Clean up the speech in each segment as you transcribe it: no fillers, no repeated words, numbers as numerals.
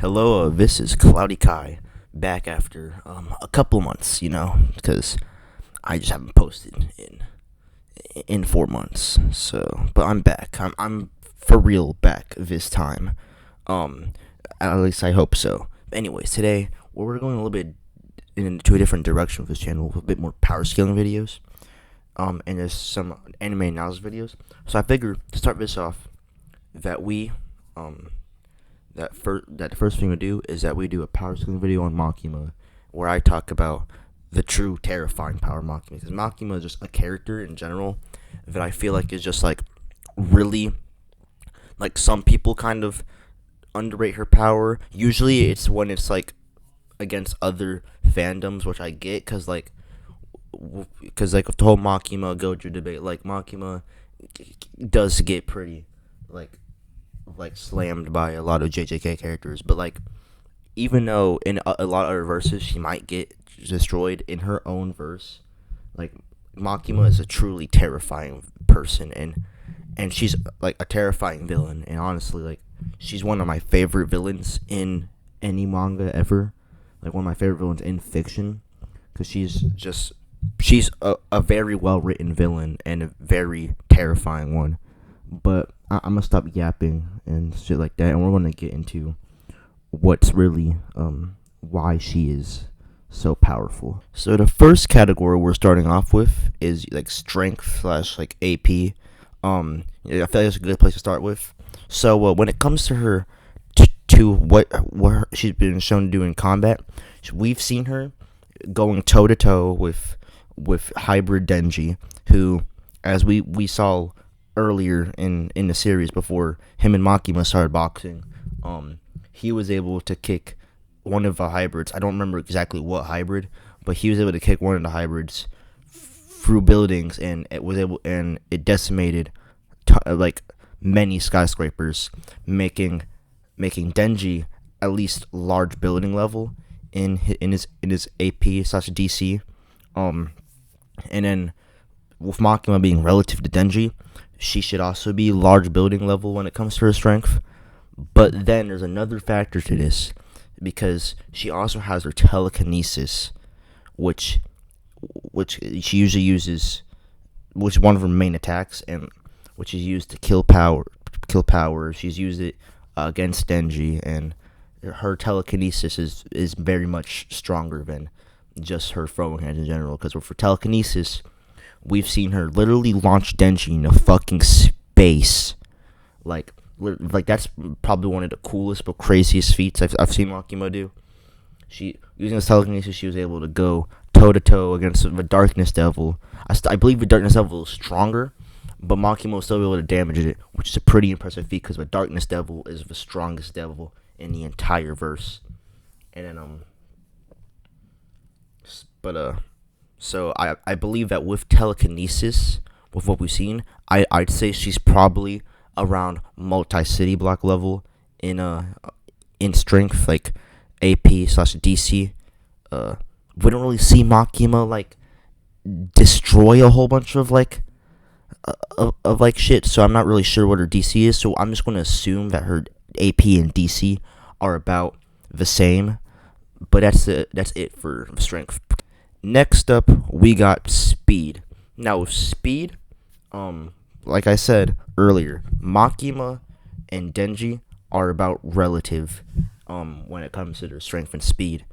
Hello, this is Cloudy Kai, back after a couple months, because I just haven't posted in 4 months. So, but I'm back. I'm for real back this time. Um, at least I hope so. But anyways, today we're going a little bit into a different direction with this channel, with a bit more power scaling videos. And there's some anime analysis videos. So I figured to start this off that the first thing we do is that we do a power scaling video on Makima, where I talk about the true terrifying power of Makima. Because Makima is just a character in general that I feel like is just like really, like, some people kind of underrate her power. Usually it's when it's like against other fandoms, which I get, because like with the whole Makima Gojo debate, like Makima does get pretty like slammed by a lot of JJK characters, but like even though in a lot of her verses she might get destroyed in her own verse, like Makima is a truly terrifying person, and she's like a terrifying villain, and honestly, like, she's one of my favorite villains in any manga ever, like one of my favorite villains in fiction, because she's a very well written villain and a very terrifying one. But I'm gonna stop yapping and shit like that, and we're gonna get into what's really why she is so powerful. So the first category we're starting off with is like strength slash like AP. I feel like that's a good place to start with. So when it comes to her, to what she's been shown to do in combat, we've seen her going toe to toe with hybrid Denji, who, as we saw earlier in the series before him and Makima started boxing, he was able to kick one of the hybrids. I don't remember exactly what hybrid, but he was able to kick one of the hybrids through buildings, and it decimated like many skyscrapers, making Denji at least large building level in his AP slash DC. And then with Makima being relative to Denji, she should also be large building level when it comes to her strength. But then there's another factor to this, because she also has her telekinesis, which she usually uses, which is one of her main attacks, and which is used to kill power. She's used it against Denji, and her telekinesis is very much stronger than just her throwing hands in general. Because for telekinesis, we've seen her literally launch Denji into fucking space. Like that's probably one of the coolest but craziest feats I've seen Makima do. She, using his telekinesis, she was able to go toe to toe against the Darkness Devil. I believe the Darkness Devil is stronger, but Makima was still able to damage it, which is a pretty impressive feat, because the Darkness Devil is the strongest devil in the entire verse. And then so I believe that with telekinesis, with what we've seen, I'd say she's probably around multi-city block level in strength, like AP slash DC. We don't really see Makima like destroy a whole bunch of like shit, so I'm not really sure what her DC is. So I'm just gonna assume that her AP and DC are about the same. But that's it for strength. Next up, we got speed. Now with speed, like I said earlier, Makima and Denji are about relative when it comes to their strength and speed.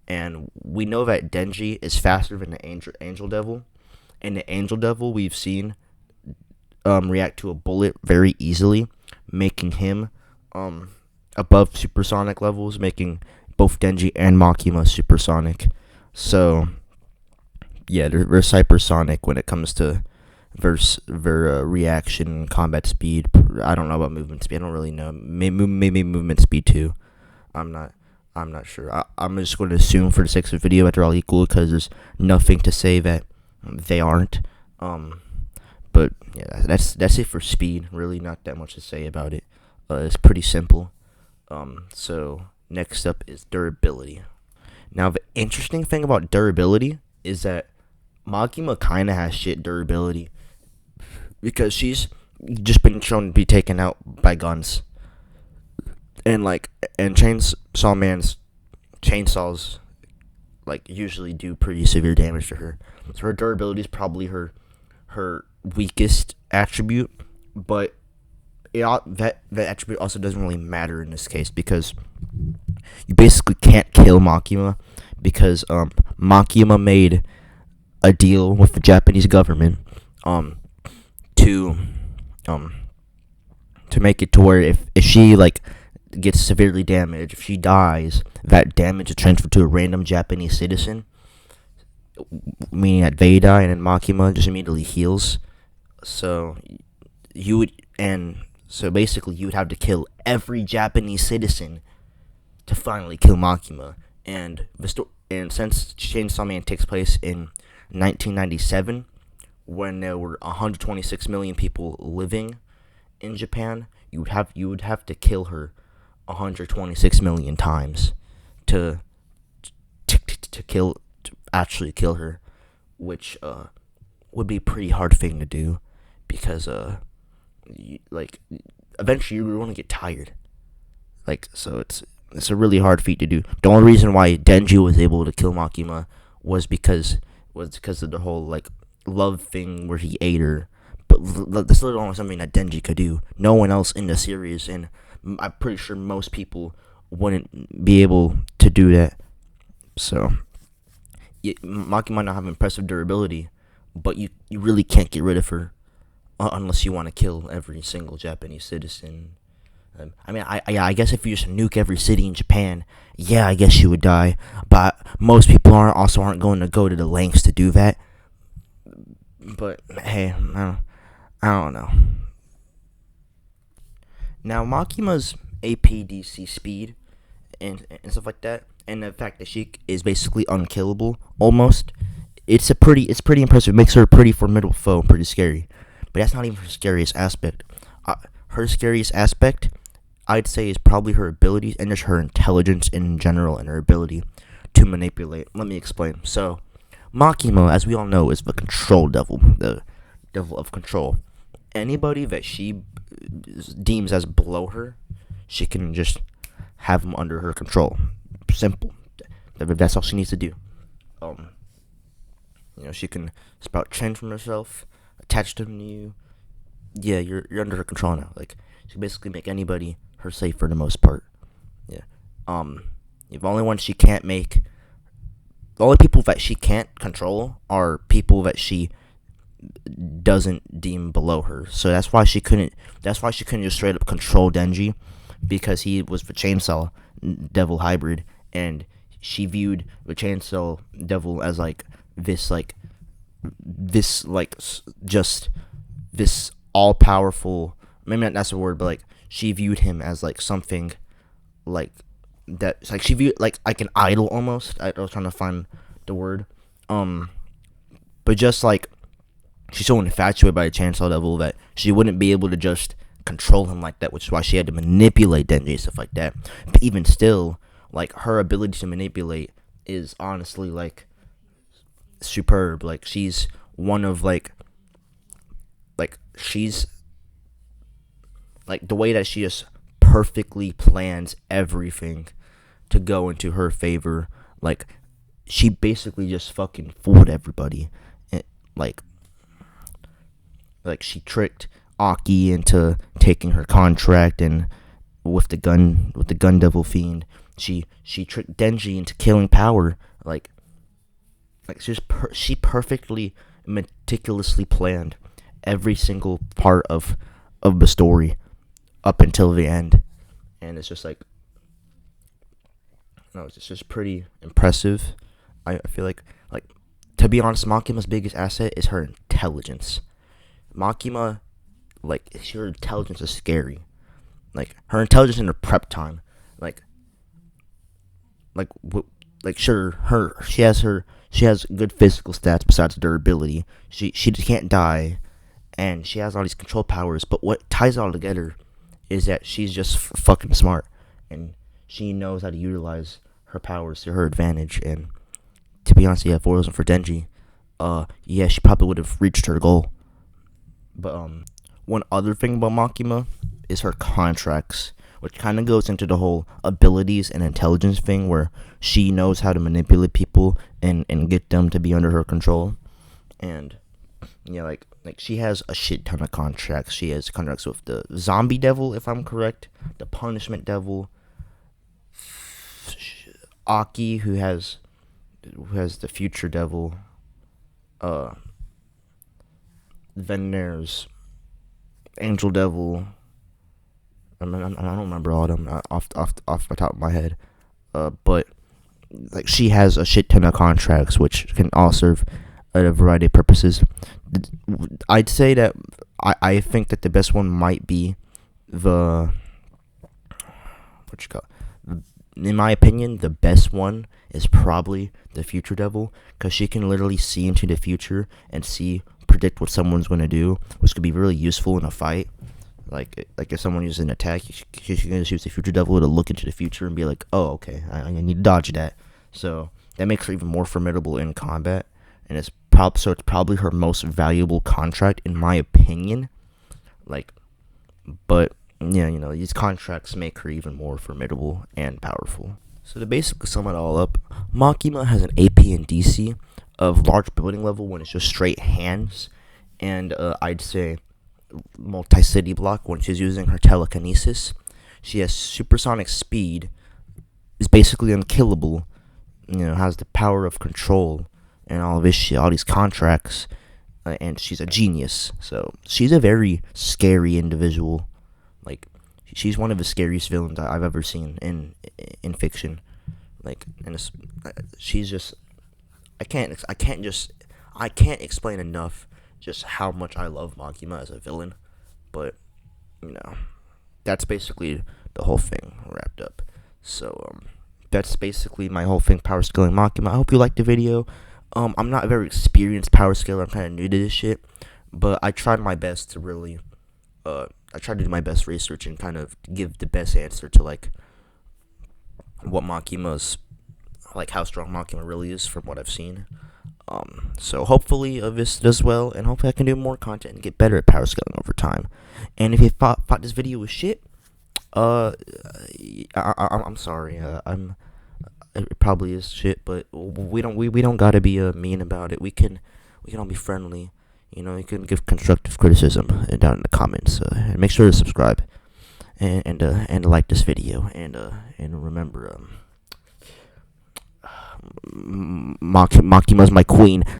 And we know that Denji is faster than the Angel Devil. And the Angel Devil, we've seen react to a bullet very easily, making him above supersonic levels, making both Denji and Makima supersonic. So yeah, they're hypersonic when it comes to their reaction, combat speed. I don't know about movement speed. I don't really know. Maybe movement speed too. I'm not sure. I'm just going to assume for the sake of the video that they're all equal, because there's nothing to say that they aren't. But yeah, that's it for speed. Really, not that much to say about it. It's pretty simple. So next up is durability. Now the interesting thing about durability is that Makima kind of has shit durability, because she's just been shown to be taken out by guns. and like and Chainsaw Man's chainsaws like usually do pretty severe damage to her. So her durability is probably her weakest attribute, but that attribute also doesn't really matter in this case because you basically can't kill Makima because Makima made a deal with the Japanese government to um to make it to where if she like gets severely damaged, if she dies, that damage is transferred to a random Japanese citizen, meaning that they die and then Makima just immediately heals. So you would and so basically you would have to kill every Japanese citizen to finally kill Makima. And since Chainsaw Man takes place in 1997, when there were 126 million people living in Japan, you would have to kill her 126 million times to actually kill her, which would be a pretty hard thing to do because like eventually you're going to get tired. Like so it's a really hard feat to do. The only reason why Denji was able to kill Makima was because of the whole like love thing where he ate her. But this is only something that Denji could do. No one else in the series, and I'm pretty sure most people wouldn't be able to do that. So Maki might not have impressive durability, but you really can't get rid of her unless you want to kill every single Japanese citizen. I guess if you just nuke every city in Japan, yeah, I guess you would die. But most people aren't going to go to the lengths to do that. But hey, I don't know. Now Makima's APDC speed and stuff like that, and the fact that she is basically unkillable almost, it's pretty impressive. It makes her a pretty formidable foe, pretty scary. But that's not even her scariest aspect. Her scariest aspect, I'd say, is probably her abilities and just her intelligence in general and her ability to manipulate. Let me explain. So, Makima, as we all know, is the control devil, the devil of control. Anybody that she deems as below her, she can just have them under her control. Simple. That's all she needs to do. She can sprout chains from herself, attach them to you. Yeah, you're under her control now. Like, she can basically make anybody her slave for the most part. Yeah. The only ones she can't make, the only people that she can't control are people that she doesn't deem below her. So that's why she couldn't just straight up control Denji, because he was the Chainsaw Devil hybrid, and she viewed the Chainsaw Devil as just this all powerful. Maybe not that's the word, but like she viewed him as like something like that. It's like she viewed like an idol almost. I was trying to find the word. But just like she's so infatuated by the Chainsaw Devil that she wouldn't be able to just control him like that, which is why she had to manipulate Denji and stuff like that. But even still, like her ability to manipulate is honestly like superb. Like she's one of she's like the way that she just perfectly plans everything to go into her favor. Like she basically just fucking fooled everybody. Like she tricked Aki into taking her contract, and with the gun devil fiend, she tricked Denji into killing Power. Like she perfectly meticulously planned every single part of the story up until the end, and it's just like, it's just pretty impressive. I feel like to be honest, Makima's biggest asset is her intelligence. Makima, her intelligence is scary. Like her intelligence in her prep time, she has good physical stats besides durability. She can't die, and she has all these control powers. But what ties it all together is that she's just fucking smart, and she knows how to utilize her powers to her advantage. And to be honest, if it wasn't for Denji, she probably would have reached her goal. But one other thing about Makima is her contracts which kind of goes into the whole abilities and intelligence thing, where she knows how to manipulate people and get them to be under her control. And yeah, like she has a shit ton of contracts. She has contracts with the zombie devil, if I'm correct, the punishment devil, Aki, who has the future devil. Then there's Angel Devil. I don't remember all of them off the top of my head. But like she has a shit ton of contracts, which can all serve a variety of purposes. I'd say that I think that the best one might be the what you call. In my opinion, the best one is probably the Future Devil, because she can literally see into the future and predict what someone's going to do, which could be really useful in a fight. Like if someone uses an attack, she can just use the Future Devil to look into the future and be like, oh, okay, I need to dodge that. So that makes her even more formidable in combat, and it's probably her most valuable contract in my opinion. But yeah, these contracts make her even more formidable and powerful. So to basically sum it all up, Makima has an AP and DC of large building level when it's just straight hands, and I'd say multi-city block when she's using her telekinesis. She has supersonic speed, is basically unkillable, has the power of control and all of this shit, all these contracts, and she's a genius. So she's a very scary individual. Like, she's one of the scariest villains I've ever seen in fiction. She's just, I can't explain enough just how much I love Makima as a villain. But that's basically the whole thing wrapped up. So that's basically my whole thing, power scaling Makima. I hope you liked the video. I'm not a very experienced power scaler. I'm kind of new to this shit, but I tried my best to really I tried to do my best research and kind of give the best answer to like what Makima's, like how strong Makima really is from what I've seen. So hopefully this does well, and hopefully I can do more content and get better at power scaling over time. And if you thought this video was shit, I'm sorry. It probably is shit, but we don't gotta be mean about it. We can all be friendly. You can give constructive criticism down in the comments. And make sure to subscribe and like this video, and remember, Makima's my queen.